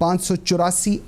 584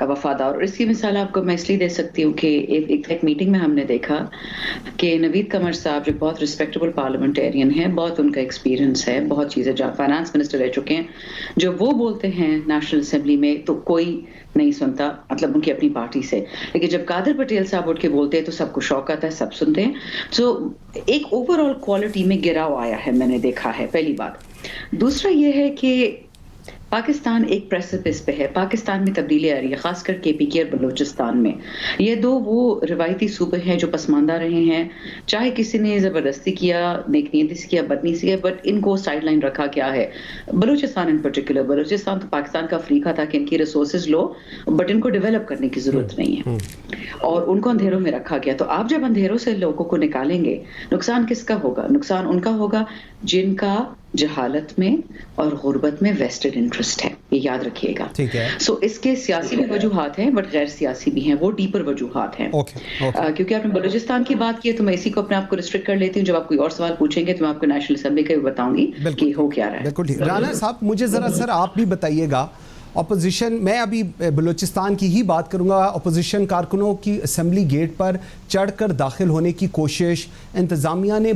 وفادار. اور اس کی مثال آپ کو میں اس لیے دے سکتی ہوں کہ ایک میٹنگ میں ہم نے دیکھا کہ نوید قمر صاحب جو بہت ریسپیکٹیبل پارلیمنٹیرین ہیں, بہت ان کا ایکسپیرینس ہے, بہت چیزیں فائنانس منسٹر رہ چکے ہیں, جو وہ بولتے ہیں نیشنل اسمبلی میں تو کوئی نہیں سنتا, مطلب ان کی اپنی پارٹی سے. لیکن جب قادر پٹیل صاحب اٹھ کے بولتے ہیں تو سب کو شوق آتا ہے, سب سنتے ہیں. سو ایک اوور آل کوالٹی میں گراؤ آیا ہے, میں نے دیکھا ہے, پہلی بات. دوسرا یہ ہے کہ پاکستان ایک پریسپس پہ ہے, پاکستان میں تبدیلی آ رہی ہے, خاص کر کے پی کے اور بلوچستان میں. یہ دو وہ روایتی صوبے ہیں جو پسماندہ رہے ہیں, چاہے کسی نے زبردستی کیا, نیک نیتی سے کیا, بد نیتی سے کیا, بٹ ان کو سائڈ لائن رکھا کیا ہے. بلوچستان ان پرٹیکولر, بلوچستان تو پاکستان کا افریقہ تھا کہ ان کی ریسورسز لو بٹ ان کو ڈیولپ کرنے کی ضرورت نہیں ہے, اور ان کو اندھیروں میں رکھا گیا. تو آپ جب اندھیروں سے لوگوں کو نکالیں گے, نقصان کس کا ہوگا؟ نقصان ان کا ہوگا جن کا جہالت میں اور غربت میں ویسٹڈ انٹرسٹ ہے, یہ یاد رکھیے گا. ٹھیک ہے. سو اس کے سیاسی بھی وجوہات ہیں بٹ غیر سیاسی بھی ہیں, وہ ڈیپر وجوہات ہیں. کیونکہ آپ نے بلوچستان کی بات کی ہے تو میں اسی کو اپنے آپ کو ریسٹرکٹ کر لیتی ہوں. جب آپ کوئی اور سوال پوچھیں گے تو میں آپ کو نیشنل اسمبلی کا بھی بتاؤں گی کہ ہو کیا رہا ہے. بالکل ٹھیک. رانا صاحب مجھے ذرا سر آپ بھی بتائیے گا, اپوزیشن, میں ابھی بلوچستان کی ہی بات کروں گا, اپوزیشن کارکنوں کی اسمبلی گیٹ پر چڑھ کر داخل ہونے کی کوشش, انتظامیہ نے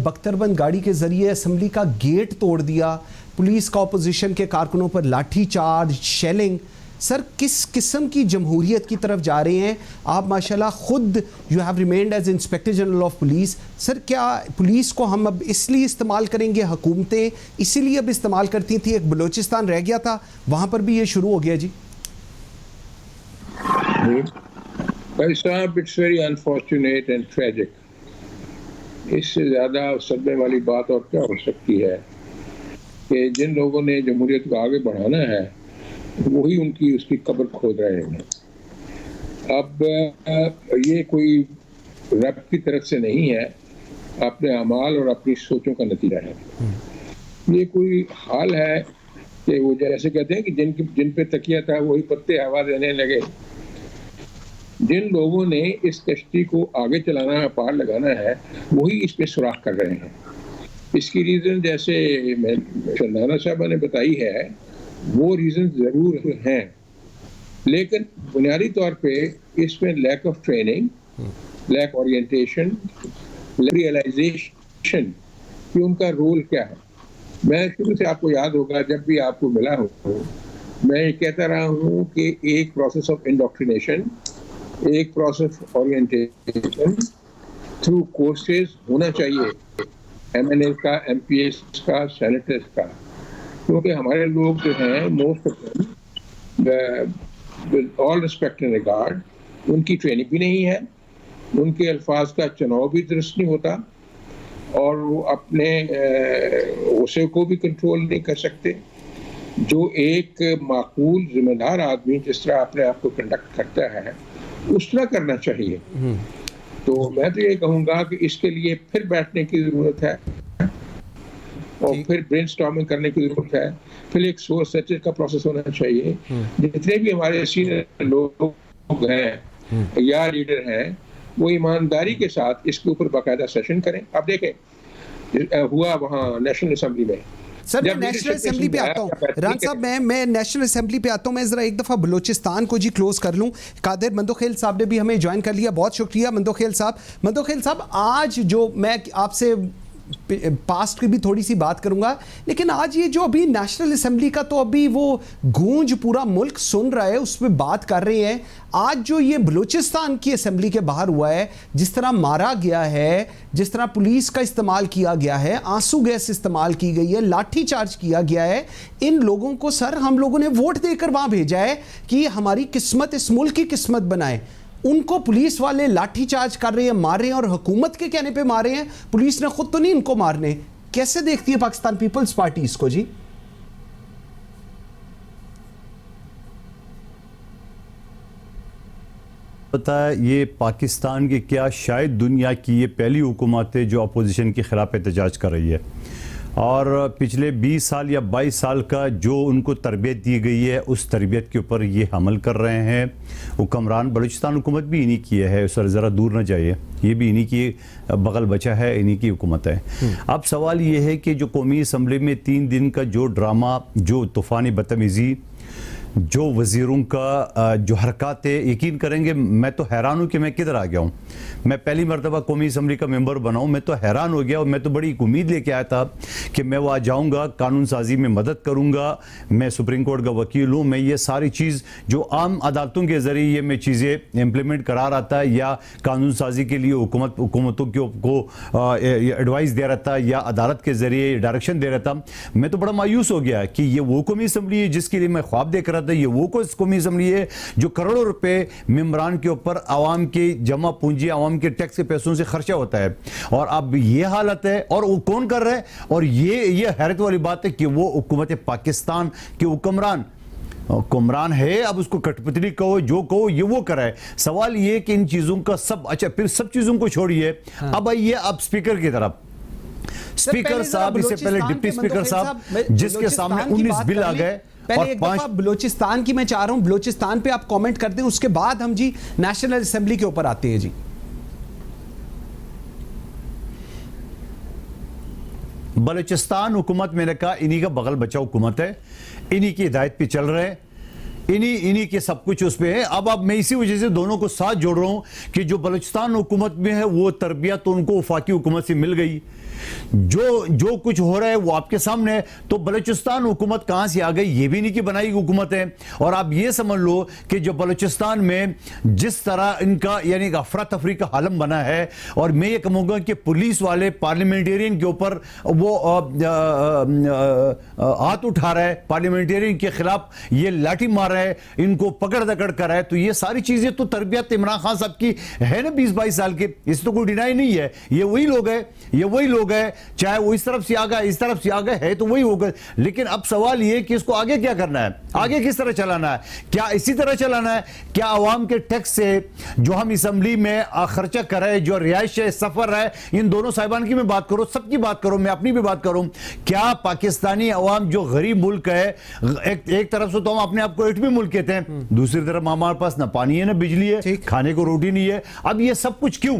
بختربند گاڑی کے ذریعے اسمبلی کا گیٹ توڑ دیا, پولیس کا اپوزیشن کے کارکنوں پر لاٹھی چارج, شیلنگ. سر کس قسم کی جمہوریت کی طرف جا رہے ہیں آپ؟ ماشاءاللہ خود you have remained as inspector general of police. Sir کیا پولیس کو ہم اب اس لیے استعمال کریں گے, حکومتیں اسی لیے اب استعمال کرتی تھیں؟ ایک بلوچستان رہ گیا تھا, وہاں پر بھی یہ شروع ہو گیا. جی بھائی صاحب, it's very unfortunate and tragic. اس سے زیادہ صدمے والی بات اور کیا ہو سکتی ہے کہ جن لوگوں نے جمہوریت کو آگے بڑھانا ہے وہی ان کی اس کی قبر کھود رہے ہیں. اب یہ کوئی رب کی طرف سے نہیں ہے, اپنے اعمال اور اپنی سوچوں کا نتیجہ ہے. یہ کوئی حال ہے کہ وہ جیسے کہتے ہیں کہ جن پہ تکیہ تھا وہی پتے ہوا دینے لگے. جن لوگوں نے اس کشتی کو آگے چلانا ہے, پار لگانا ہے, وہی اس پہ سوراخ کر رہے ہیں. اس کی ریزن جیسے رانا صاحبہ نے بتائی ہے وہ ریزن ضرور ہیں, لیکن بنیادی طور پہ اس میں lack of training, lack orientation, realization کہ ان کا رول کیا ہے. میں شروع سے آپ کو یاد ہوگا جب بھی آپ کو ملا ہوں میں یہ کہتا رہا ہوں کہ ایک پروسیس آف انڈاکٹرینیشن, ایک process of orientation through courses ہونا چاہیے, ایم این اے کا, ایم پی ایس کا, سینیٹرز کا. کیونکہ ہمارے لوگ جو ہیں most of with all respect and regard, ان کی ٹریننگ بھی نہیں ہے, ان کے الفاظ کا چناؤ بھی درست نہیں ہوتا, اور وہ اپنے غصے کو بھی کنٹرول نہیں کر سکتے. جو ایک معقول ذمہ دار آدمی جس طرح اپنے آپ کو کنڈکٹ کرتا ہے اس طرح کرنا چاہیے. تو میں تو یہ کہوں گا کہ اس کے لیے پھر بیٹھنے کی ضرورت ہے اور پھر برین سٹارمنگ کرنے کی ضرورت ہے, پھر ایک سورس سرچ کا پروسیس ہونا چاہیے. جتنے بھی ہمارے سینئر لوگ ہیں یا لیڈر ہیں وہ ایمانداری کے ساتھ اس کے اوپر باقاعدہ سیشن کریں. اب دیکھیں ہوا وہاں نیشنل اسمبلی میں. سر میں نیشنل اسمبلی پہ آتا ہوں, ران صاحب میں نیشنل اسمبلی پہ آتا ہوں. میں ذرا ایک دفعہ بلوچستان کو کلوز کر لوں. قادر مندوخیل صاحب نے بھی ہمیں جوائن کر لیا, بہت شکریہ مندوخیل صاحب. مندوخیل صاحب آج جو میں آپ سے پاسٹ کی بھی تھوڑی سی بات کروں گا, لیکن آج یہ جو ابھی نیشنل اسمبلی کا تو ابھی وہ گونج پورا ملک سن رہا ہے, اس پہ بات کر رہے ہیں. آج جو یہ بلوچستان کی اسمبلی کے باہر ہوا ہے, جس طرح مارا گیا ہے, جس طرح پولیس کا استعمال کیا گیا ہے, آنسو گیس استعمال کی گئی ہے, لاٹھی چارج کیا گیا ہے, ان لوگوں کو سر ہم لوگوں نے ووٹ دے کر وہاں بھیجا ہے کہ ہماری قسمت اس ملک کی قسمت بنائے. ان کو پولیس والے لاٹھی چارج کر رہے ہیں, مار رہے ہیں, اور حکومت کے کہنے پہ مار رہے ہیں. پولیس نے خود تو نہیں ان کو مارنے. کیسے دیکھتی ہے پاکستان پیپلز پارٹی اس کو؟ جی پتہ ہے یہ پاکستان کی کیا شاید دنیا کی یہ پہلی حکومت ہے جو اپوزیشن کے خلاف احتجاج کر رہی ہے, اور پچھلے 20 سال یا 22 سال کا جو ان کو تربیت دی گئی ہے اس تربیت کے اوپر یہ عمل کر رہے ہیں حکمران. بلوچستان حکومت بھی انہی کی ہے, اس پر ذرا دور نہ جائیے, یہ بھی انہی کی بغل بچہ ہے, انہی کی حکومت ہے. اب سوال یہ ہے کہ جو قومی اسمبلی میں 3 دن کا جو ڈرامہ, جو طوفانی بدتمیزی جو وزیروں کا جو حرکات ہے، یقین کریں گے میں تو حیران ہوں کہ میں کدھر آ گیا ہوں. میں پہلی مرتبہ قومی اسمبلی کا ممبر بنا ہوں, میں تو حیران ہو گیا, اور میں تو بڑی امید لے کے آیا تھا کہ میں وہاں جاؤں گا, قانون سازی میں مدد کروں گا, میں سپریم کورٹ کا وکیل ہوں, میں یہ ساری چیز جو عام عدالتوں کے ذریعے یہ میں چیزیں امپلیمنٹ کرا رہا تھا, یا قانون سازی کے لیے حکومتوں کو ایڈوائز دے رہا تھا, یا عدالت کے ذریعے ڈائریکشن دے رہا تھا. میں تو بڑا مایوس ہو گیا کہ یہ وہ قومی اسمبلی ہے جس کے لیے میں خواب دیکھ رہا تھا, یہ وہ قومی اسمبلی ہے جو کروڑوں روپے ممبران کے اوپر عوام کی جمع پونجی, عوام کے ٹیکس کے پیسوں سے خرچہ ہوتا ہے, اور اب یہ حالت ہے, اور وہ کون کر رہا ہے؟ اور یہ حیرت والی بات ہے کہ وہ حکومت پاکستان کے حکمران ہے, اب اس کو کٹ پتلی کہو جو کہو, یہ وہ کرا ہے. سوال یہ کہ ان چیزوں کا اچھا پھر سب چیزوں کو چھوڑیے, اب آئیے اب سپیکر کی طرف. سپیکر صاحب, اس سے پہلے ڈپٹی سپیکر صاحب جس کے سامنے 19 بل آ گئے, پہلے ایک دفعہ بلوچستان کی میں چاہ رہا ہوں, بلوچستان پہ آپ کومنٹ کر دیں, اس کے بعد ہم جی نیشنل اسمبلی کے اوپر آتے ہیں. جی بلوچستان حکومت میں نے کہا انہی کا بغل بچہ حکومت ہے, انہی کی ہدایت پہ چل رہے ہیں, انہی کے سب کچھ اس پہ ہے. اب میں اسی وجہ سے دونوں کو ساتھ جوڑ رہا ہوں کہ جو بلوچستان حکومت میں ہے وہ تربیت تو ان کو وفاقی حکومت سے مل گئی, جو کچھ ہو رہا ہے وہ آپ کے سامنے ہے. تو بلوچستان حکومت کہاں سے آ گئی؟ یہ بھی نہیں کہ بنائی حکومت ہے. اور آپ یہ سمجھ لو کہ جو بلوچستان میں جس طرح ان کا یعنی افراتفری کا عالم بنا ہے, اور میں یہ کہوں گا کہ پولیس والے پارلیمنٹیرین کے اوپر وہ ہاتھ اٹھا رہا ہے, پارلیمنٹیرین کے خلاف یہ لاٹھی مار رہا ہے, ان کو پکڑ دکڑ کر رہا ہے. تو یہ ساری چیزیں تو تربیت عمران خان صاحب کی ہے نا 20-22 سال کے, اس تو کوئی ڈینائی نہیں ہے. یہ وہی لوگ ہیں, چاہے وہ اس طرف سے آگا اس طرف سے آگا ہے تو وہی ہوگا. لیکن اب سوال یہ کہ اس کو آگے کیا کرنا ہے, آگے کس طرح چلانا ہے؟ کیا اسی طرح چلانا ہے؟ کیا عوام کے ٹیکس سے جو ہم اسمبلی میں خرچہ کر رہے, جو رہائش ہے, سفر ہے, ان دونوں صاحبان کی میں بات کروں, سب کی بات کروں, میں اپنی بھی بات کروں, کیا پاکستانی عوام جو غریب ملک ہے, ایک طرف سے تو ہم اپنے آپ کو ایٹمی ملک کہتے ہیں, دوسری طرف ہمارے پاس نہ پانی ہے نہ بجلی ہے, کھانے کو روٹی نہیں ہے. اب یہ سب کچھ کیوں؟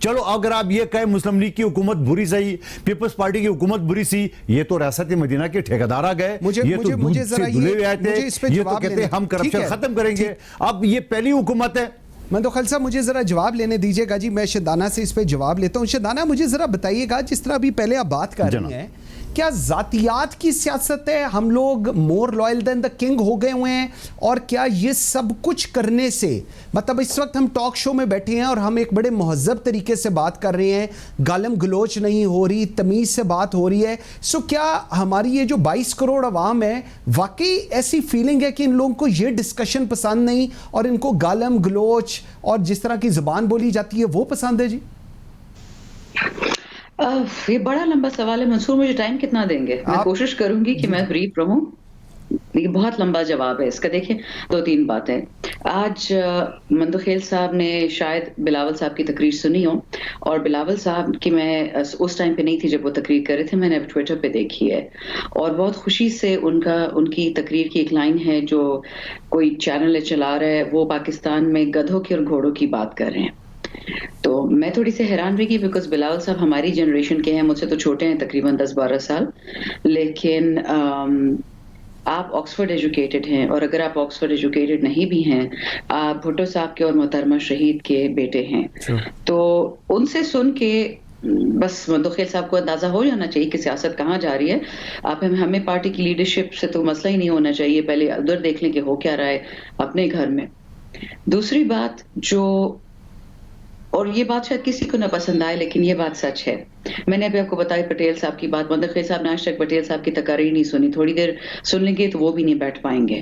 چلو اگر آپ یہ کہیں مسلم لیگ کی حکومت بری سی, پیپلز پارٹی کی حکومت بری سی, یہ تو ریاست مدینہ کے ٹھیکیدار آ گئے, یہ تو دودھ سے دھلے ہوئے آئے تھے, یہ تو کہتے ہیں ہم کرپشن ختم کریں گے. اب یہ پہلی حکومت ہے. مندوخیل صاحب مجھے ذرا جواب لینے دیجئے گا جی, میں شدانہ سے اس پہ جواب لیتا ہوں. شدانہ مجھے ذرا بتائیے گا, جس طرح ابھی پہلے آپ بات کر رہی ہیں, کیا ذاتیات کی سیاست ہے, ہم لوگ more loyal then the king ہو گئے ہوئے ہیں, اور کیا یہ سب کچھ کرنے سے مطلب اس وقت ہم ٹاک شو میں بیٹھے ہیں اور ہم ایک بڑے مہذب طریقے سے بات کر رہے ہیں, گالم گلوچ نہیں ہو رہی, تمیز سے بات ہو رہی ہے, سو کیا ہماری یہ جو 22 کروڑ عوام ہے واقعی ایسی فیلنگ ہے کہ ان لوگوں کو یہ ڈسکشن پسند نہیں اور ان کو گالم گلوچ اور جس طرح کی زبان بولی جاتی ہے وہ پسند ہے؟ جی یہ بڑا لمبا سوال ہے منصور, مجھے ٹائم کتنا دیں گے؟ میں کوشش کروں گی کہ میں بریف رہوں. یہ بہت لمبا جواب ہے اس کا. دیکھیں 2-3 باتیں. آج مندوخیل صاحب نے شاید بلاول صاحب کی تقریر سنی ہو, اور بلاول صاحب کی میں اس ٹائم پہ نہیں تھی جب وہ تقریر کر رہے تھے, میں نے اب ٹویٹر پہ دیکھی ہے, اور بہت خوشی سے ان کی تقریر کی ایک لائن ہے جو کوئی چینل چلا رہا ہے, وہ پاکستان میں گدھوں کی اور گھوڑوں کی بات کر رہے ہیں. تو میں تھوڑی سی حیران رہی بیکاز بلاول صاحب ہماری جنریشن کے ہیں, مجھ سے تو چھوٹے ہیں تقریباً 10-12 سال, لیکن آپ آکسفورڈ ایجوکیٹڈ ہیں, اور اگر آپ آکسفورڈ ایجوکیٹڈ نہیں بھی ہیں, آپ بھٹو صاحب کے اور محترمہ شہید کے بیٹے ہیں, تو ان سے سن کے بس مندوخیل صاحب کو اندازہ ہو جانا چاہیے کہ سیاست کہاں جا رہی ہے. آپ ہمیں پارٹی کی لیڈرشپ سے تو مسئلہ ہی نہیں ہونا چاہیے, پہلے ادھر دیکھ لیں کہ ہو کیا رہا ہے اپنے گھر میں. دوسری بات جو, اور یہ بات شاید کسی کو نہ پسند آئے لیکن یہ بات سچ ہے, میں نے ابھی آپ کو بتائی پٹیل صاحب کی بات, مندوخیل صاحب نے آج تک پٹیل صاحب کی تقاریر نہیں سنی, تھوڑی دیر سن لیں گے تو وہ بھی نہیں بیٹھ پائیں گے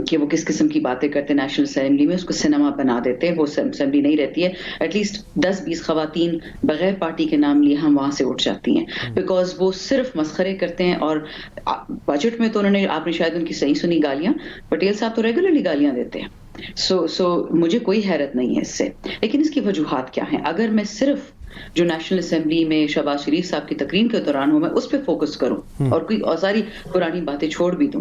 کہ وہ کس قسم کی باتیں کرتے ہیں نیشنل اسمبلی میں, اس کو سنیما بنا دیتے ہیں, وہ اسمبلی نہیں رہتی ہے. ایٹ لیسٹ 10-20 خواتین بغیر پارٹی کے نام لیے ہم وہاں سے اٹھ جاتی ہیں, بیکاز وہ صرف مسخرے کرتے ہیں. اور بجٹ میں تو انہوں نے, آپ نے شاید ان کی صحیح سنی گالیاں, پٹیل صاحب تو ریگولرلی گالیاں دیتے ہیں. سو مجھے کوئی حیرت نہیں ہے اس سے, لیکن اس کی وجوہات کیا ہیں؟ اگر میں صرف جو نیشنل اسمبلی میں شہباز شریف صاحب کی تقریر کے دوران ہوں میں اس پہ فوکس کروں اور کوئی اور ساری پرانی باتیں چھوڑ بھی دوں.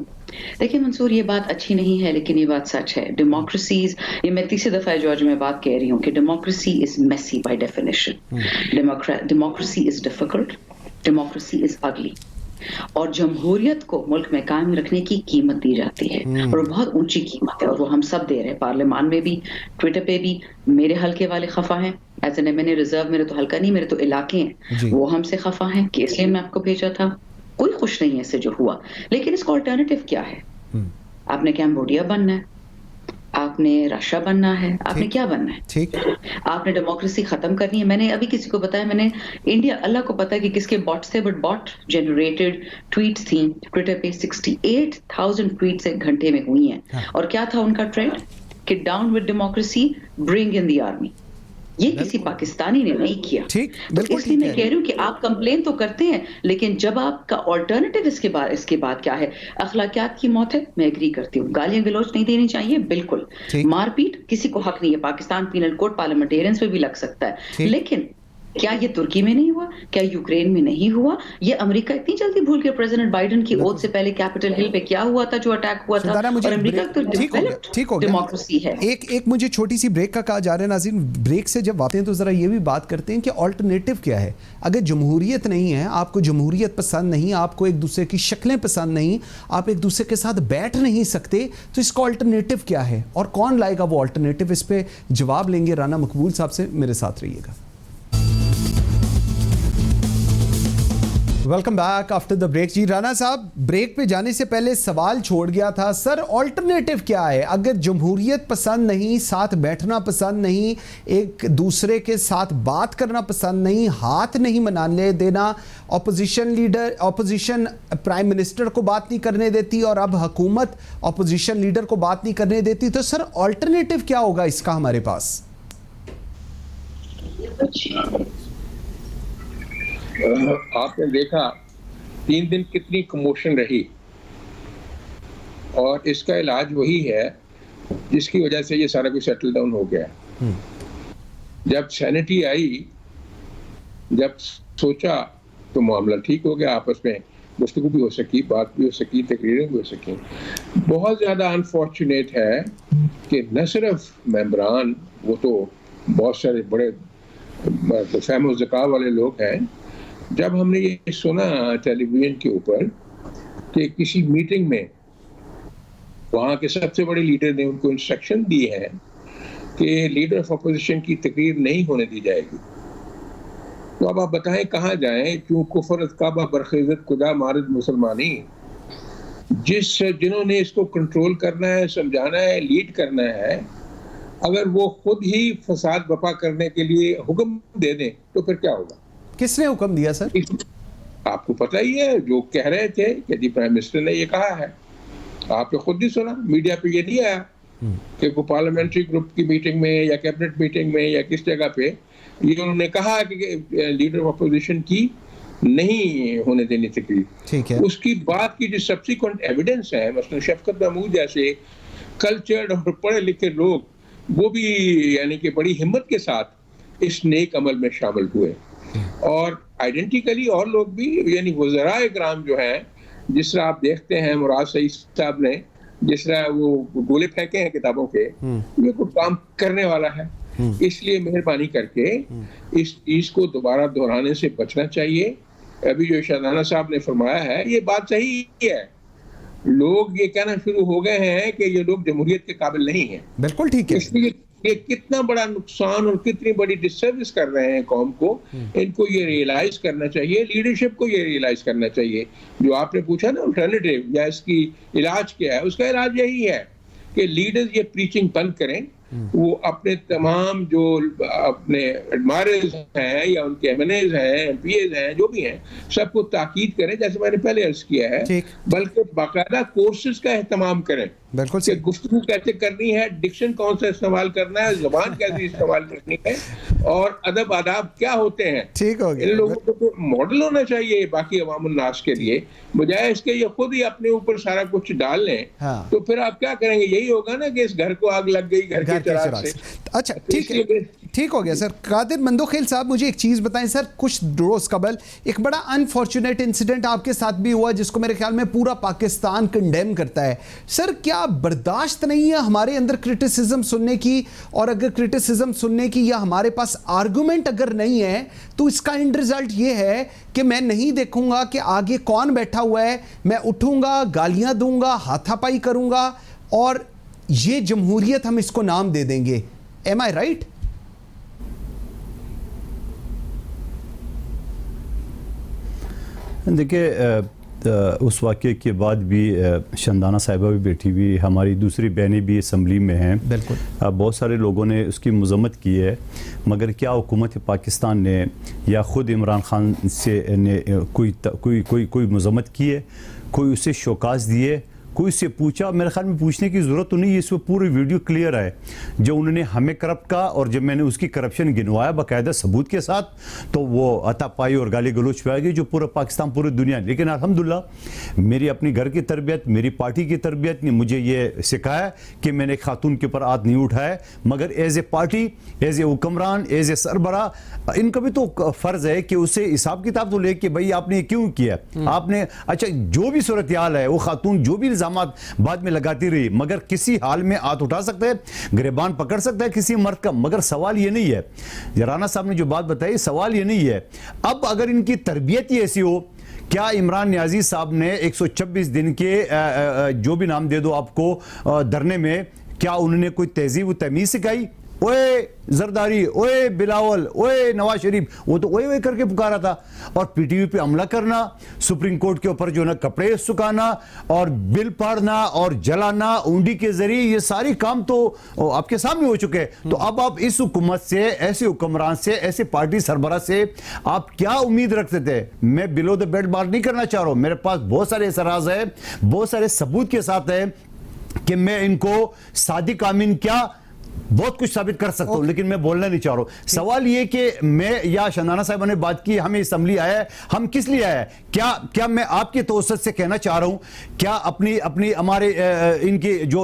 دیکھیں منصور, یہ بات اچھی نہیں ہے لیکن یہ بات سچ ہے. ڈیموکریسیز, یہ میں تیسری دفعہ ہے جو آج میں بات کہہ رہی ہوں کہ democracy is messy by definition. Democracy is difficult, democracy is ugly. اور جمہوریت کو ملک میں قائم رکھنے کی قیمت دی جاتی ہے اور بہت اونچی قیمت ہے, اور وہ ہم سب دے رہے ہیں. پارلیمان میں بھی, ٹویٹر پہ بھی میرے حلقے والے خفا ہیں, as an M N A reserve, میرے تو حلقہ نہیں, میرے تو علاقے ہیں, وہ ہم سے خفا ہیں کہ اس لیے میں آپ کو بھیجا تھا. کوئی خوش نہیں ہے اس سے جو ہوا, لیکن اس کا آلٹرنیٹو کیا ہے؟ آپ نے کیمبوڈیا بننا ہے, آپ نے رشیا بننا ہے, آپ نے کیا بننا ہے؟ آپ نے ڈیموکریسی ختم کرنی ہے. میں نے ابھی کسی کو بتایا, میں نے انڈیا, اللہ کو پتا ہے کہ کس کے باٹس تھے, بٹ باٹ جنریٹڈ ٹویٹس تھیں ٹویٹر پہ. 68,000 ٹویٹس ایک گھنٹے میں ہوئی ہیں, اور کیا تھا ان کا ٹرینڈ؟ کہ down with democracy, bring in the army. یہ کسی پاکستانی نے نہیں کیا. تو اس لیے میں کہہ رہی ہوں کہ آپ کمپلین تو کرتے ہیں, لیکن جب آپ کا آلٹرنیٹو اس کے بعد کیا ہے؟ اخلاقیات کی موت ہے, میں ایگری کرتی ہوں. گالیاں گلوچ نہیں دینی چاہیے, بالکل. مار پیٹ کسی کو حق نہیں ہے. پاکستان پینل کوڈ پارلیمنٹیرینز پہ بھی لگ سکتا ہے, لیکن کیا یہ ترکی میں نہیں ہوا؟ کیا یوکرین میں نہیں ہوا؟ یہ امریکہ اتنی جلدی بھول کے پریزیڈنٹ بائیڈن کی اوتھ سے پہلے کیپٹل ہل پہ کیا ہوا تھا جو اٹیک ہوا تھا؟ اور امریکہ تو ڈیولپڈ ڈیموکریسی ہے. ایک مجھے چھوٹی سی بریک کا کہا جا رہا ہے. ناظرین, بریک سے جب آتے ہیں تو ذرا یہ بھی بات کرتے ہیں کہ آلٹرنیٹو کیا ہے. اگر جمہوریت نہیں ہے, آپ کو جمہوریت پسند نہیں, آپ کو ایک دوسرے کی شکلیں پسند نہیں, آپ ایک دوسرے کے ساتھ بیٹھ نہیں سکتے, تو اس کا آلٹرنیٹو کیا ہے اور کون لائے گا وہ آلٹرنیٹو؟ اس پہ جواب لیں گے رانا مقبول صاحب سے. میرے ساتھ رہیے گا. Welcome back after the break. جی رانا صاحب, بریک پہ جانے سے پہلے سوال چھوڑ گیا تھا, سر آلٹرنیٹو کیا ہے؟ اگر جمہوریت پسند نہیں, ساتھ بیٹھنا پسند نہیں, ایک دوسرے کے ساتھ بات کرنا پسند نہیں, ہاتھ نہیں منانے دینا, اپوزیشن پرائم منسٹر کو بات نہیں کرنے دیتی, اور اب حکومت اپوزیشن لیڈر کو بات نہیں کرنے دیتی, تو سر آلٹرنیٹو کیا ہوگا اس کا ہمارے پاس؟ آپ نے دیکھا 3 دن کتنی کموشن رہی, اور اس کا علاج وہی ہے جس کی وجہ سے یہ سارا کچھ سیٹل ڈاؤن ہو گیا. جب سینٹی آئی, جب سوچا, تو معاملہ ٹھیک ہو گیا. آپس میں گفتگو بھی ہو سکی, بات بھی ہو سکی, تقریریں بھی ہو سکی. بہت زیادہ انفارچونیٹ ہے کہ نہ صرف ممبران, وہ تو بہت سارے بڑے فہم و ذکا والے لوگ ہیں, جب ہم نے یہ سنا ٹیلی ویژن کے اوپر کہ کسی میٹنگ میں وہاں کے سب سے بڑے لیڈر نے ان کو انسٹرکشن دی ہے کہ لیڈر آف اپوزیشن کی تقریر نہیں ہونے دی جائے گی, تو اب آپ بتائیں کہاں جائیں؟ کیوں کفر کعبہ برخیزت خدا مارد مسلمانی. جنہوں نے اس کو کنٹرول کرنا ہے, سمجھانا ہے, لیڈ کرنا ہے, اگر وہ خود ہی فساد برپا کرنے کے لیے حکم دے دیں تو پھر کیا ہوگا؟ کس نے حکم دیا سر؟ آپ کو پتہ ہی ہے, جو کہہ رہے تھے کہ جی پرائم منسٹر نے یہ کہا ہے. آپ نے خود ہی سنا, میڈیا پہ یہ نہیں آیا کہ وہ پارلیمنٹری گروپ کی میٹنگ میں یا کیبنٹ میٹنگ میں یا کس جگہ پہ یہ انہوں نے کہا کہ لیڈر آف اپوزیشن کی نہیں ہونے دینی تقریر. اس کی بات کی جو سبسیکوینٹ ایویڈنس ہے, مثلا شفقت محمود جیسے کلچرڈ اور پڑھے لکھے لوگ, وہ بھی یعنی کہ بڑی ہمت کے ساتھ اس نیک عمل میں شامل ہوئے. اور آئیڈینٹیکلی اور لوگ بھی, یعنی وزراء کرام جو ہیں, جس طرح آپ دیکھتے ہیں مراد سعید صاحب نے جس طرح وہ گولے پھینکے ہیں کتابوں کے, یہ کوئی کام کرنے والا ہے. اس لیے مہربانی کر کے اس چیز کو دوبارہ دہرانے سے بچنا چاہیے. ابھی جو شاہدانہ صاحب نے فرمایا ہے یہ بات صحیح ہے. لوگ یہ کہنا شروع ہو گئے ہیں کہ یہ لوگ جمہوریت کے قابل نہیں ہیں. بالکل ٹھیک ہے. اس لیے یہ کتنا بڑا نقصان اور کتنی بڑی ڈس سروس کر رہے ہیں قوم کو. ان کو یہ ریئلائز کرنا چاہیے, لیڈرشپ کو یہ ریئلائز کرنا چاہیے. جو آپ نے پوچھا نا الٹرنیٹیو یا اس کی علاج کیا ہے, اس کا علاج یہی ہے کہ لیڈرز یہ پریچنگ بند کریں. وہ اپنے تمام جو اپنے ایڈمائررز ہیں یا ان کے ایم این ایز ہیں, ایم پی ایز ہیں, جو بھی ہیں, سب کو تاکید کریں, جیسے میں نے پہلے عرض کیا ہے, بلکہ باقاعدہ کورسز کا اہتمام کریں کہ گفتگو کیسے کرنی ہے, ڈکشن کون سا استعمال کرنا ہے, زبان کیسے استعمال کرنی ہے, اور ادب آداب کیا ہوتے ہیں. ان لوگوں کو تو ماڈل ہونا چاہیے باقی عوام الناس کے لیے, بجائے اس کے یہ خود ہی اپنے اوپر سارا کچھ ڈال لیں. تو پھر آپ کیا کریں گے؟ یہی ہوگا نا کہ اس گھر کو آگ لگ گئی گھر کے چراغ سے. اچھا ٹھیک ہے, ٹھیک ہو گیا سر. قادر مندوخیل صاحب مجھے ایک چیز بتائیں سر, کچھ روز قبل ایک بڑا انفارچونیٹ انسیڈنٹ آپ کے ساتھ بھی ہوا جس کو میرے خیال میں پورا پاکستان کنڈیم کرتا ہے. سر کیا برداشت نہیں ہے ہمارے اندر کرٹیسزم سننے کی, اور اگر کرٹیسزم سننے کی یا ہمارے پاس آرگومنٹ اگر نہیں ہے تو اس کا اینڈ رزلٹ یہ ہے کہ میں نہیں دیکھوں گا کہ آگے کون بیٹھا ہوا ہے, میں اٹھوں گا, گالیاں دوں گا, ہاتھا پائی کروں گا, اور یہ جمہوریت ہم اس کو نام دے دیں گے. ایم آئی رائٹ؟ دیکھیں اس واقعے کے بعد بھی شندانہ صاحبہ بھی بیٹھی ہوئی, ہماری دوسری بہنیں بھی اسمبلی میں ہیں, بالکل بہت سارے لوگوں نے اس کی مذمت کی ہے, مگر کیا حکومت پاکستان نے یا خود عمران خان سے نے کوئی مذمت کی ہے؟ کوئی اسے شوکاز دیے؟ کوئی اس سے پوچھا؟ میرے خیال میں پوچھنے کی ضرورت تو نہیں ہے, اس میں پوری ویڈیو کلیئر ہے. جب انہوں نے ہمیں کرپٹ کہا اور جب میں نے اس کی کرپشن گنوایا باقاعدہ ثبوت کے ساتھ, تو وہ عطا پائی اور گالی گلوچ پہ آ گئی جو پورا پاکستان پوری دنیا. لیکن الحمدللہ میری اپنی گھر کی تربیت, میری پارٹی کی تربیت نے مجھے یہ سکھایا کہ میں نے ایک خاتون کے اوپر ہاتھ نہیں اٹھایا, مگر as a party, as a حکمران, ایز اے سربراہ, ان کا بھی تو فرض ہے کہ اسے حساب کتاب تو لے کہ بھائی آپ نے کیوں کیا, آپ نے اچھا جو بھی صورتحال ہے, وہ خاتون جو بھی بعد میں لگاتی رہی, مگر کسی حال میں ہاتھ اٹھا سکتے ہیں, گریبان پکڑ سکتا ہے کسی مرد کا. مگر سوال یہ نہیں ہے, رانا صاحب نے جو بات بتائی, سوال یہ نہیں ہے. اب اگر ان کی تربیت ہی ایسی ہو, کیا عمران نیازی صاحب نے 126 دن کے جو بھی نام دے دو آپ کو دھرنے میں, کیا انہوں نے کوئی تہذیب و تمیز سکھائی؟ اوے زرداری, اوے بلاول, اوے نواز شریف, وہ تو اوے کر کے پکارا تھا. اور پی ٹی وی پہ حملہ کرنا, سپریم کورٹ کے اوپر جو نا کپڑے سکھانا اور بل پاڑنا اور جلانا اونڈی کے ذریعے, یہ ساری کام تو آپ کے سامنے ہو چکے. تو اب آپ اس حکومت سے, ایسے حکمران سے, ایسے پارٹی سربراہ سے آپ کیا امید رکھتے تھے؟ میں بلو دا بیلٹ بات نہیں کرنا چاہ رہا ہوں, میرے پاس بہت سارے اعتراض ہے, بہت سارے ثبوت کے ساتھ ہے کہ میں ان کو صادق امین کیا بہت کچھ ثابت کر سکتا ہوں, لیکن میں بولنا نہیں چاہ رہا ہوں. سوال یہ کہ میں یا شندانہ صاحبہ نے بات کی, ہمیں اسمبلی آیا ہے, ہم کس لیے آیا ہے؟ کیا میں آپ کے توسط سے کہنا چاہ رہا ہوں, کیا اپنی ہمارے ان کی جو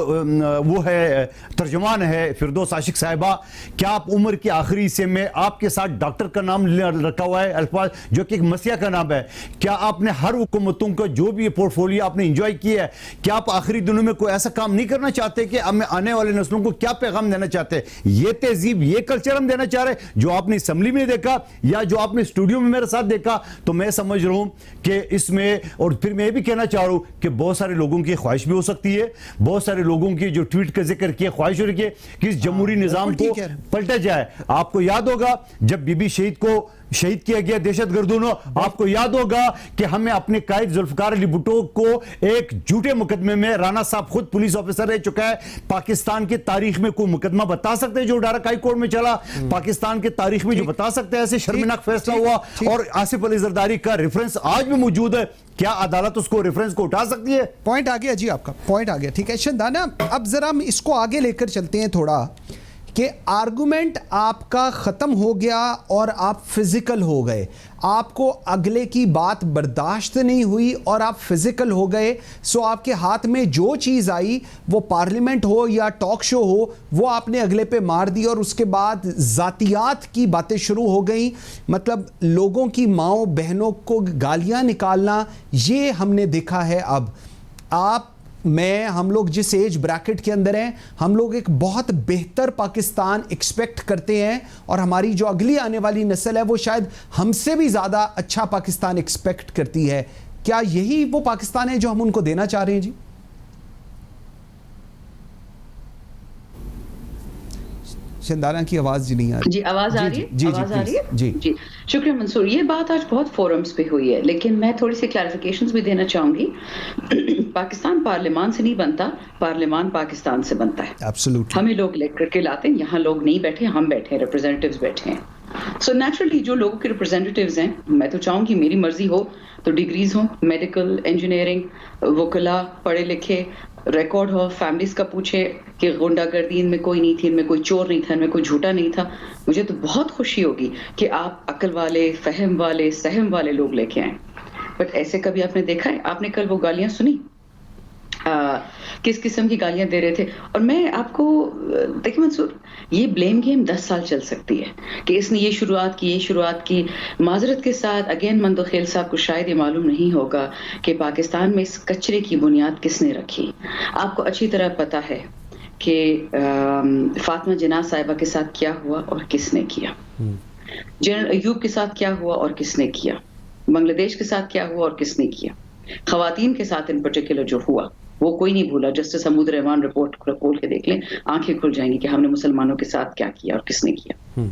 وہ ہے ترجمان ہے فردوس عاشق صاحبہ, کیا آپ عمر کے آخری حصے میں آپ کے ساتھ ڈاکٹر کا نام رکھا ہوا ہے الفاظ جو کہ ایک مسیح کا نام ہے, کیا آپ نے ہر حکومتوں کا جو بھی پورٹ فولیو آپ نے انجوائے کیا ہے, کیا آپ آخری دنوں میں کوئی ایسا کام نہیں کرنا چاہتے کہ آنے والے نسلوں کو کیا پیغام دینا چاہتے ہیں؟ یہ تہذیب, یہ کلچر ہم دینا چاہ رہے ہیں جو آپ نے اسمبلی میں دیکھا یا جو آپ نے اسٹوڈیو میں میرے ساتھ دیکھا. تو میں سمجھ رہا ہوں کہ اس میں, اور پھر میں بھی کہنا چاہ رہا ہوں کہ بہت سارے لوگوں کی خواہش بھی ہو سکتی ہے, بہت سارے لوگوں کی جو ٹویٹ کا ذکر کیا خواہش ہو رہی ہے کہ اس جمہوری نظام کو پلٹا جائے. آپ کو یاد ہوگا جب بی بی شہید کو شہید کیا گیا دہشت گردوں, آپ کو یاد ہوگا کہ ہمیں اپنے قائد ذوالفقار علی بھٹو کو ایک جھوٹے مقدمے میں, رانا صاحب خود پولیس آفیسر رہ چکا ہے, پاکستان کی تاریخ میں کوئی مقدمہ بتا سکتے ہیں جو ڈائریکٹ ہائی کورٹ میں چلا, پاکستان کی تاریخ میں جو بتا سکتے ہیں ایسے شرمناک فیصلہ ہوا, اور آصف علی زرداری کا ریفرنس آج بھی موجود ہے, کیا عدالت اس کو ریفرنس کو اٹھا سکتی ہے؟ پوائنٹ آ گیا جی, آپ کا پوائنٹ آ گیا, ٹھیک ہے. شندانہ اب ذرا ہم اس کو آگے لے کر چلتے ہیں تھوڑا, کہ آرگومنٹ آپ کا ختم ہو گیا اور آپ فزیکل ہو گئے, آپ کو اگلے کی بات برداشت نہیں ہوئی اور آپ فزیکل ہو گئے. سو آپ کے ہاتھ میں جو چیز آئی, وہ پارلیمنٹ ہو یا ٹاک شو ہو, وہ آپ نے اگلے پہ مار دی, اور اس کے بعد ذاتیات کی باتیں شروع ہو گئیں, مطلب لوگوں کی ماؤں بہنوں کو گالیاں نکالنا, یہ ہم نے دیکھا ہے. اب آپ, میں, ہم لوگ جس ایج بریکٹ کے اندر ہیں, ہم لوگ ایک بہت بہتر پاکستان ایکسپیکٹ کرتے ہیں, اور ہماری جو اگلی آنے والی نسل ہے وہ شاید ہم سے بھی زیادہ اچھا پاکستان ایکسپیکٹ کرتی ہے. کیا یہی وہ پاکستان ہے جو ہم ان کو دینا چاہ رہے ہیں؟ جی شندانہ کی آواز جی نہیں آ رہی. جی آواز آ رہی ہے, آواز آ رہی ہے. جی جی شکریہ منصور. یہ بات آج بہت فورمز پہ ہوئی ہے, لیکن میں تھوڑی سی کلیریفیکیشنز بھی دینا چاہوں گی. پاکستان پارلیمان سے نہیں بنتا, پارلیمان پاکستان سے بنتا ہے. ایبسولوٹلی. ہمیں لوگ لے کر کے لاتے ہیں, یہاں لوگ نہیں بیٹھے, ہم بیٹھے ہیں, ریپرزینٹیوز بیٹھے ہیں. سو نیچرلی جو لوگوں کے ریپرزینٹیوز ہیں, میں تو چاہوں گی میری مرضی ہو تو ڈگریز ہوں, میڈیکل, انجینئرنگ, وکلا, پڑھے لکھے, ریکارڈ ہو, فیملیز کا پوچھے کہ غنڈہ گردی ان میں کوئی نہیں تھی, ان میں کوئی چور نہیں تھا, ان میں کوئی جھوٹا نہیں تھا. مجھے تو بہت خوشی ہوگی کہ آپ عقل والے, فہم والے, سہم والے لوگ لے کے آئیں. بٹ ایسے کبھی آپ نے دیکھا ہے؟ آپ نے کل وہ گالیاں سنی, کس قسم کی گالیاں دے رہے تھے. اور میں آپ کو دیکھیں منصور, یہ بلیم گیم 10 سال چل سکتی ہے کہ اس نے یہ شروعات کی. معذرت کے ساتھ اگین مندوخیل صاحب کو شاید یہ معلوم نہیں ہوگا کہ پاکستان میں اس کچرے کی بنیاد کس نے رکھی. آپ کو اچھی طرح پتہ ہے کہ فاطمہ جناح صاحبہ کے ساتھ کیا ہوا اور کس نے کیا, جنرل ایوب کے ساتھ کیا ہوا اور کس نے کیا, بنگلہ دیش کے ساتھ کیا ہوا اور کس نے کیا, خواتین کے ساتھ ان پرٹیکولر جو ہوا وہ کوئی نہیں بھولا. جسٹس حمود الرحمان رپورٹ کھول کے دیکھ لیں, آنکھیں کھل جائیں گی کہ ہم نے مسلمانوں کے ساتھ کیا کیا اور کس نے کیا.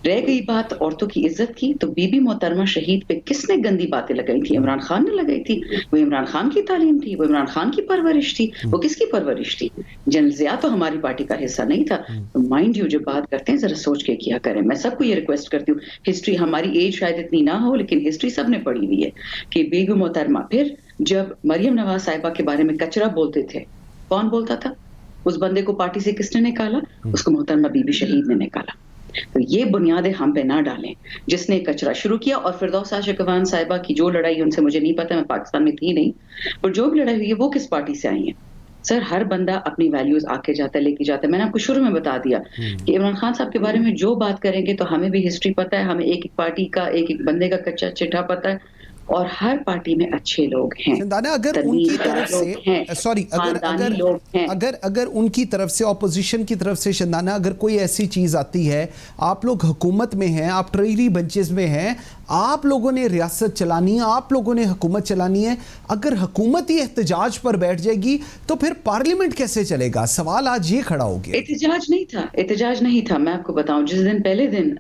رہ گئی بات عورتوں کی عزت کی, تو بی بی محترمہ شہید پہ کس نے گندی باتیں لگائی تھی؟ عمران خان نے لگائی تھی. وہ عمران خان کی تعلیم تھی, وہ عمران خان کی پرورش تھی. وہ کس کی پرورش تھی؟ جنرل ضیاء تو ہماری پارٹی کا حصہ نہیں تھا. مائنڈ یو جب بات کرتے ہیں ذرا سوچ کے کیا کریں. میں سب کو یہ ریکویسٹ کرتی ہوں, ہسٹری ہماری ایج شاید اتنی نہ ہو لیکن ہسٹری سب نے پڑھی ہوئی ہے کہ بی بی محترمہ, پھر جب مریم نواز صاحبہ کے بارے میں کچرا بولتے تھے, کون بولتا تھا؟ اس بندے کو پارٹی سے کس نے نکالا؟ اس کو محترمہ بی بی شہید نے نکالا. تو یہ بنیادیں ہم پہ نہ ڈالیں. جس نے کچرا شروع کیا, اور فردوس عاشقوان صاحبہ کی جو لڑائی ان سے مجھے نہیں پتا, میں پاکستان میں تھی نہیں, پر جو بھی لڑائی ہوئی ہے وہ کس پارٹی سے آئی ہیں؟ سر ہر بندہ اپنی ویلیوز آ کے جاتا ہے, لے کے جاتا ہے. میں نے آپ کو شروع میں بتا دیا کہ عمران خان صاحب کے بارے میں جو بات کریں گے تو ہمیں بھی ہسٹری پتا ہے, ہمیں ایک ایک پارٹی کا ایک ایک بندے کا کچا چٹھا پتا ہے, اور ہر پارٹی میں اچھے لوگ ہیں. اگر ان کی طرف سے سوری اگر ان کی طرف سے اپوزیشن کی طرف سے شندانہ اگر کوئی ایسی چیز آتی ہے, آپ لوگ حکومت میں ہیں, آپ ٹریجری بینچز میں ہیں, آپ لوگوں نے ریاست چلانی ہے, آپ لوگوں نے حکومت چلانی ہے, اگر حکومت ہی احتجاج پر بیٹھ جائے گی تو پھر پارلیمنٹ کیسے چلے گا؟ سوال آج یہ کھڑا ہو گیا. احتجاج نہیں تھا. میں آپ کو بتاؤں, جس دن پہلے دن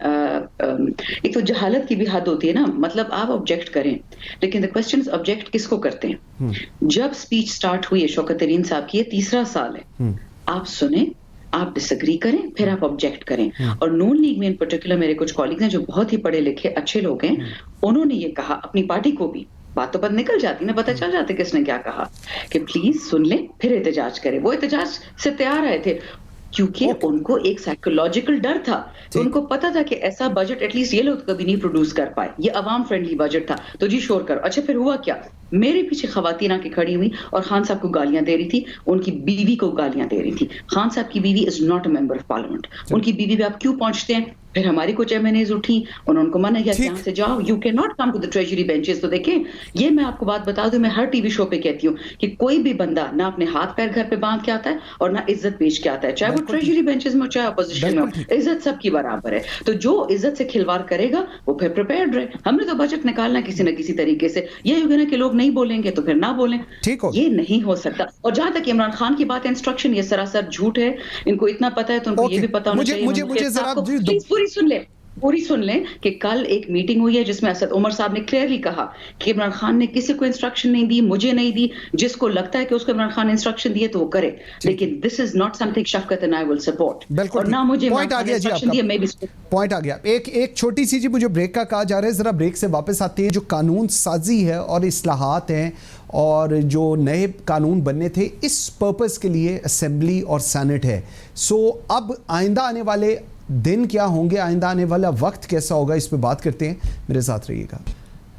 ایک تو جہالت کی بھی حد ہوتی ہے نا, مطلب آپ آبجیکٹ کریں لیکن the questions آبجیکٹ کس کو کرتے ہیں؟ جب سپیچ سٹارٹ ہوئی ہے شوکت ترین صاحب کی, یہ تیسرا سال ہے, آپ سنیں, آپ ڈس ایگری کریں, پھر آپ آبجیکٹ کریں. اور نون لیگ میں ان پرٹیکولر میرے کچھ کالیگز ہیں جو بہت ہی پڑھے لکھے اچھے لوگ ہیں, انہوں نے یہ کہا اپنی پارٹی کو بھی, بات تو پتہ نکل جاتی نا, پتہ چل جاتے کس نے کیا کہا, کہ پلیز سن لیں پھر احتجاج کریں. وہ احتجاج سے تیار آئے تھے کیونکہ ان کو ایک سائیکولوجیکل ڈر تھا. تو ان کو پتا تھا کہ ایسا بجٹ ایٹ لیسٹ یہ لوگ کبھی نہیں پروڈیوس کر پائے, یہ عوام فرینڈلی بجٹ تھا, تو جی شور کرو. اچھا پھر ہوا کیا؟ میرے پیچھے خواتین آ کے کھڑی ہوئی اور خان صاحب کو گالیاں دے رہی تھی, ان کی بیوی کو گالیاں دے رہی تھی. خان صاحب کی بیوی is not a member of parliament. ان کی بیوی پہ آپ کیوں پہنچتے ہیں؟ پھر ہماری کچھ ایم این ایز اٹھی, انہوں کو منع کیا کہ یہاں سے جاؤ, you can not come to the treasury benches. تو دیکھیں, یہ میں آپ کو بات بتا دوں, میں ہر ٹی وی شو پہ کہتی ہوں کہ کوئی بھی بندہ نہ اپنے ہاتھ پیر گھر پہ باندھ کے آتا ہے اور نہ عزت بیچ کے آتا ہے, چاہے وہ ٹریجری بینچز میں چاہے اپوزیشن میں ہو, عزت سب کی برابر ہے. تو جو عزت سے کھلواڑ کرے گا وہ پھر پریپیئرڈ رہے. ہم نے تو بجٹ نکالنا کسی نہ کسی طریقے سے, یہ ہوگا نا کہ لوگ نہیں بولیں گے تو پھر نہ بولیں, یہ نہیں ہو سکتا. اور جہاں تک عمران خان کی بات ہے, انسٹرکشن یہ سراسر جھوٹ ہے. ان کو اتنا پتا ہے تو ان کو یہ بھی پتا ہونا چاہیے. پوری سن لیں کہ کل ایک میٹنگ ہوئی ہے جس میں اسد عمر صاحب نے کلیئرلی کہا کہ عمران خان نے کسی کو انسٹرکشن نہیں دی, مجھے نہیں دی. جس کو لگتا ہے کہ اس کو عمران خان نے انسٹرکشن دیے تو وہ کرے, لیکن دس از ناٹ سم تھنگ شفقت اینڈ آئی ول سپورٹ. اور نہ مجھے انسٹرکشن دیے, میں بھی پوائنٹ آ گیا. ایک چھوٹی سی جی مجھے بریک کا کہا جا رہا ہے, ذرا بریک سے واپس آتے ہیں. جو قانون سازی ہے اور اصلاحات ہیں اور جو نئے قانون بننے تھے, اس پرپس کے لیے اسمبلی اور سینٹ ہے. سو اب آئندہ آنے والے دن کیا ہوں گے, آئندہ آنے والا وقت کیسا ہوگا, اس پہ بات کرتے ہیں. میرے ساتھ رہیے گا.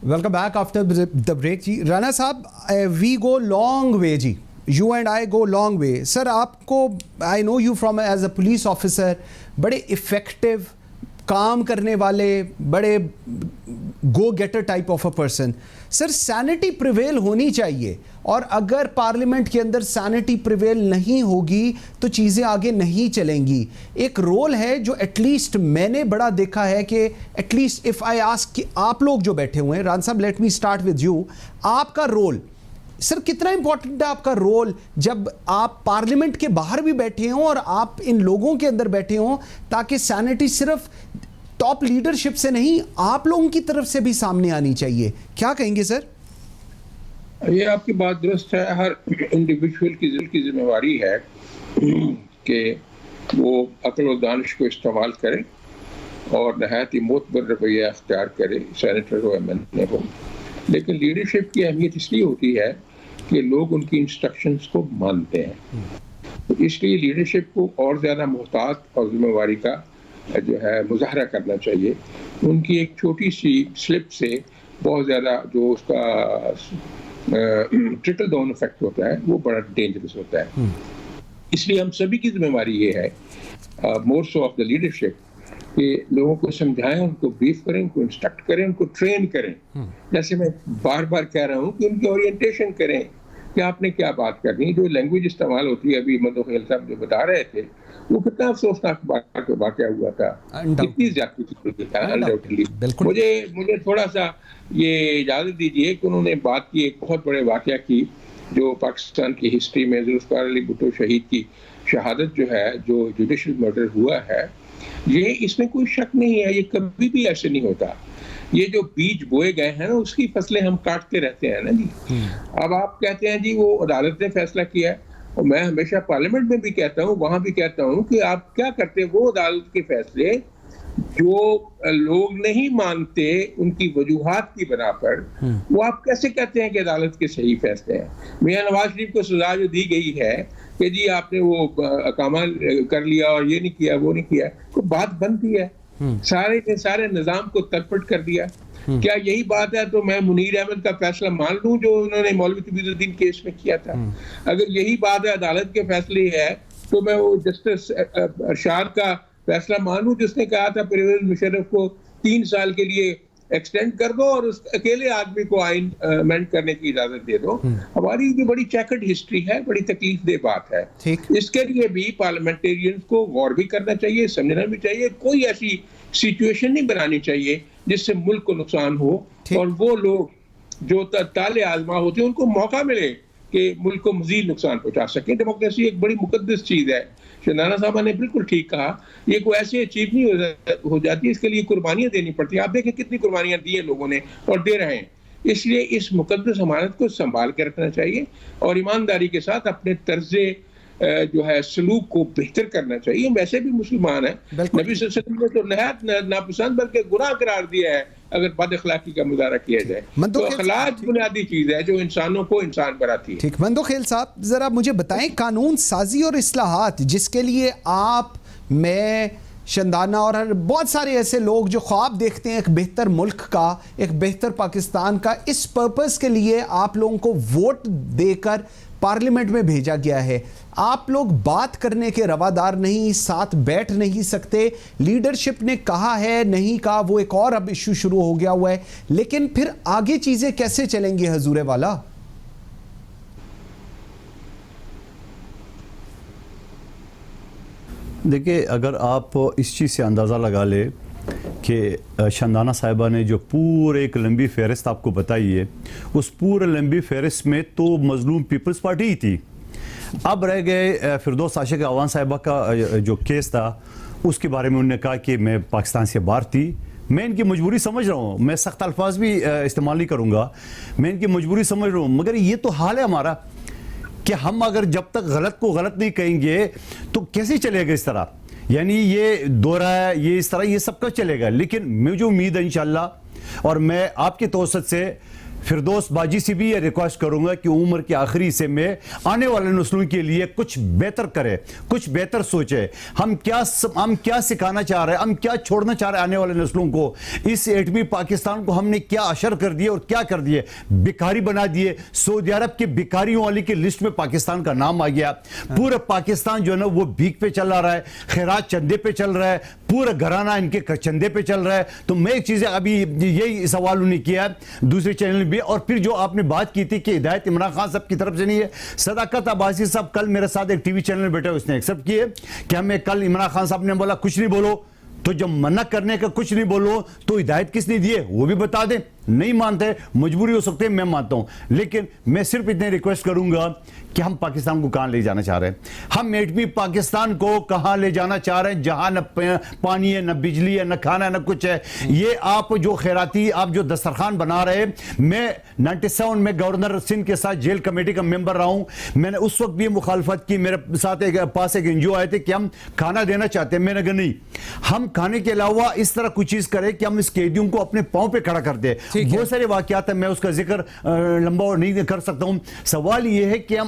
Welcome back after the break. جی رانا صاحب, وی گو لانگ وے جی, you and I go long way. Sir آپ کو, I know you from as a police officer, بڑے افیکٹو کام کرنے والے, بڑے go getter type of a person. Sir sanity prevail ہونی چاہیے, اور اگر پارلیمنٹ کے اندر سینٹی پریویل نہیں ہوگی تو چیزیں آگے نہیں چلیں گی. ایک رول ہے جو ایٹ لیسٹ میں نے بڑا دیکھا ہے کہ at least if I ask, کہ آپ لوگ جو بیٹھے ہوئے ہیں, ران صاحب let me start with you, آپ کا رول سر کتنا امپورٹنٹ ہے آپ کا رول جب آپ پارلیمنٹ کے باہر بھی بیٹھے ہوں اور آپ ان لوگوں کے اندر بیٹھے ہوں, تاکہ سینٹی صرف ٹاپ لیڈرشپ سے نہیں, آپ لوگوں کی طرف سے بھی سامنے آنی چاہیے. کیا کہیں گے سر؟ یہ آپ کی بات درست ہے. ہر انڈیویجول کی ذمہ داری ہے کہ وہ عقل و دانش کو استعمال کرے اور نہایت ہی معتبر رویہ اختیار کرے, سینیٹر ہو ایم این اے ہو. لیکن لیڈرشپ کی اہمیت اس لیے ہوتی ہے کہ لوگ ان کی انسٹرکشنز کو مانتے ہیں. اس لیے لیڈرشپ کو اور زیادہ محتاط اور ذمہ داری کا جو ہے مظاہرہ کرنا چاہیے. ان کی ایک چھوٹی سی سلپ سے بہت زیادہ جو اس کا ٹرکل ڈاؤن افیکٹ ہوتا ہے وہ بڑا ڈینجرس ہوتا ہے. اس لیے ہم سبھی کی ذمہ داری یہ ہے, مور سو آف دا لیڈرشپ, کہ لوگوں کو سمجھائیں, ان کو بریف کریں, ان کو انسٹرکٹ کریں, ان کو ٹرین کریں. جیسے میں بار بار کہہ رہا ہوں کہ ان کی اورینٹیشن کریں کہ آپ نے کیا بات کرنی ہے. جو لینگویج استعمال ہوتی ہے, ابھی مدو خیل صاحب جو بتا رہے تھے, وہ کتنا افسوسناک واقعہ ہوا تھا, کتنی زیادتی تھی. مجھے تھوڑا سا یہ اجازت دیجیے کہ انہوں نے بات کی ایک بہت بڑے واقعہ کی جو پاکستان کی ہسٹری میں ذوالفقار علی بھٹو شہید کی شہادت جو ہے, جو جوڈیشل مرڈر ہوا ہے, یہ اس میں کوئی شک نہیں ہے, یہ کبھی بھی ایسے نہیں ہوتا. یہ جو بیج بوئے گئے ہیں نا, اس کی فصلیں ہم کاٹتے رہتے ہیں نا جی. اب آپ کہتے ہیں جی وہ عدالت نے فیصلہ کیا ہے, اور میں ہمیشہ پارلیمنٹ میں بھی کہتا ہوں, وہاں بھی کہتا ہوں کہ آپ کیا کرتے ہیں, وہ عدالت کے فیصلے جو لوگ نہیں مانتے ان کی وجوہات کی بنا پر, وہ آپ کیسے کہتے ہیں کہ عدالت کے صحیح فیصلے ہیں. میاں نواز شریف کو سزا جو دی گئی ہے کہ جی آپ نے وہ اقامہ کر لیا اور یہ نہیں کیا وہ نہیں کیا, تو بات بنتی ہے, سارے نظام کو تلپٹ کر دیا. کیا یہی بات ہے تو میں منیر احمد کا فیصلہ مان لوں جو انہوں نے مولوی طبیعت الدین کیس میں کیا تھا؟ اگر یہی بات ہے عدالت کے فیصلے ہے تو میں وہ جسٹس ارشاد کا فیصلہ مانوں جس نے کہا تھا پرویز مشرف کو 3 سال کے لیے ایکسٹینڈ کر دو اور اس اکیلے آدمی کو آئین امینڈ کرنے کی اجازت دے دو. ہماری یہ بڑی چیکرڈ ہسٹری ہے, بڑی تکلیف دہ بات ہے. اس کے لیے بھی پارلیمنٹیرینز کو غور بھی کرنا چاہیے, سمجھنا بھی چاہیے. کوئی ایسی سچویشن نہیں بنانی چاہیے جس سے ملک کو نقصان ہو, اور وہ لوگ جو تالے آزما ہوتے ہیں ان کو موقع ملے کہ ملک کو مزید نقصان پہنچا سکیں. ڈیموکریسی ایک بڑی مقدس چیز ہے. شندانہ صاحبہ نے بالکل ٹھیک کہا, یہ کوئی ایسی اچیو نہیں ہو جاتی, اس کے لیے قربانیاں دینی پڑتی ہیں. آپ دیکھیں کتنی قربانیاں دی ہیں لوگوں نے اور دے رہے ہیں. اس لیے اس مقدس امانت کو سنبھال کے رکھنا چاہیے اور ایمانداری کے ساتھ اپنے طرز جو ہے سلوک کو بہتر کرنا چاہیے. ویسے بھی مسلمان ہیں, نبی صلی اللہ علیہ وسلم نے تو نہایت ناپسند بلکہ گناہ قرار دیا ہے اگر بد اخلاقی کا مظاہرہ کیا جائے. تو اخلاق بنیادی چیز ہے جو انسانوں کو انسان بناتی ہے. ٹھیک, مندو خیل صاحب ذرا مجھے بتائیں, قانون سازی اور اصلاحات جس کے لیے آپ, میں, شندانہ اور بہت سارے ایسے لوگ جو خواب دیکھتے ہیں ایک بہتر ملک کا, ایک بہتر پاکستان کا, اس پرپس کے لیے آپ لوگوں کو ووٹ دے کر پارلیمنٹ میں بھیجا گیا ہے. آپ لوگ بات کرنے کے روادار نہیں, ساتھ بیٹھ نہیں سکتے. لیڈرشپ نے کہا ہے نہیں کہا وہ ایک اور اب ایشو شروع ہو گیا ہوا ہے, لیکن پھر آگے چیزیں کیسے چلیں گی حضور والا؟ دیکھیں, اگر آپ اس چیز سے اندازہ لگا لیں کہ شندانہ صاحبہ نے جو پورے ایک لمبی فہرست آپ کو بتائی ہے, اس پورے لمبی فہرست میں تو مظلوم پیپلز پارٹی ہی تھی. اب رہ گئے فردوس عاشق اعوان صاحبہ کا جو کیس تھا, اس کے بارے میں انہوں نے کہا کہ میں پاکستان سے باہر تھی. میں ان کی مجبوری سمجھ رہا ہوں, میں سخت الفاظ بھی استعمال نہیں کروں گا, میں ان کی مجبوری سمجھ رہا ہوں, مگر یہ تو حال ہے ہمارا کہ ہم اگر جب تک غلط کو غلط نہیں کہیں گے تو کیسے چلے گا اس طرح. یعنی یہ دورہ ہے, یہ اس طرح, یہ سب کا چلے گا. لیکن مجھے امید ہے انشاءاللہ, اور میں آپ کے توسط سے فردوس باجی سے بھی یہ ریکویسٹ کروں گا کہ عمر کے آخری حصے میں آنے والے نسلوں کے لیے کچھ بہتر کرے, کچھ بہتر سوچے. ہم کیا سکھانا چاہ رہے ہیں, ہم کیا چھوڑنا چاہ رہے ہیں آنے والے نسلوں کو. اس ایٹمی پاکستان کو ہم نے کیا اشر کر دیے اور کیا کر دیے, بھکاری بنا دیے. سعودی عرب کے بھکاریوں والی کی لسٹ میں پاکستان کا نام آ گیا. پورا پاکستان جو ہے نا وہ بھیک پہ چل رہا ہے, خیرات چندے پہ چل رہا ہے, پورا گھرانہ ان کے چندے پہ چل رہا ہے. تو میں ایک چیز ابھی یہی سوال انہوں نے کیا ہے دوسرے چینل بھی. اور پھر جو آپ نے بات کی تھی کہ ہدایت عمران خان صاحب کی طرف سے نہیں ہے, صداقت عباسی صاحب کل میرے ساتھ ایک ٹی وی چینل بیٹھے, اس نے ایکسپٹ کیے کہ ہمیں کل عمران خان صاحب نے بولا کچھ نہیں بولو, تو جب منع کرنے کا کچھ نہیں بولو تو ہدایت کس نے دیے وہ بھی بتا دیں. نہیں مانتے, مجبوری ہو سکتے, میں مانتا ہوں, لیکن میں صرف اتنے ریکویسٹ کروں گا کہ ہم پاکستان کو کہاں لے جانا چاہ رہے ہیں. ہم ایٹمی پاکستان کو کہاں لے جانا چاہ رہے ہیں جہاں نہ پانی ہے, نہ بجلی ہے, نہ کھانا ہے, نہ کچھ ہے. یہ آپ جو خیراتی, آپ جو دسترخوان بنا رہے ہیں, میں 97 میں گورنر سندھ کے ساتھ جیل کمیٹی کا ممبر رہا ہوں. میں نے اس وقت بھی مخالفت کی, میرے ساتھ پاس ایک NGO آئے تھے کہ ہم کھانا دینا چاہتے ہیں. میں نے کہا نہیں, ہم کھانے کے علاوہ اس طرح کچھ چیز کریں کہ ہم اس قیدیوں کو اپنے پاؤں پہ کھڑا کر دیں. بہت سارے واقعات ہیں, میں اس کا ذکر لمبا نہیں کر سکتا ہوں. سوال یہ ہے کہ ہم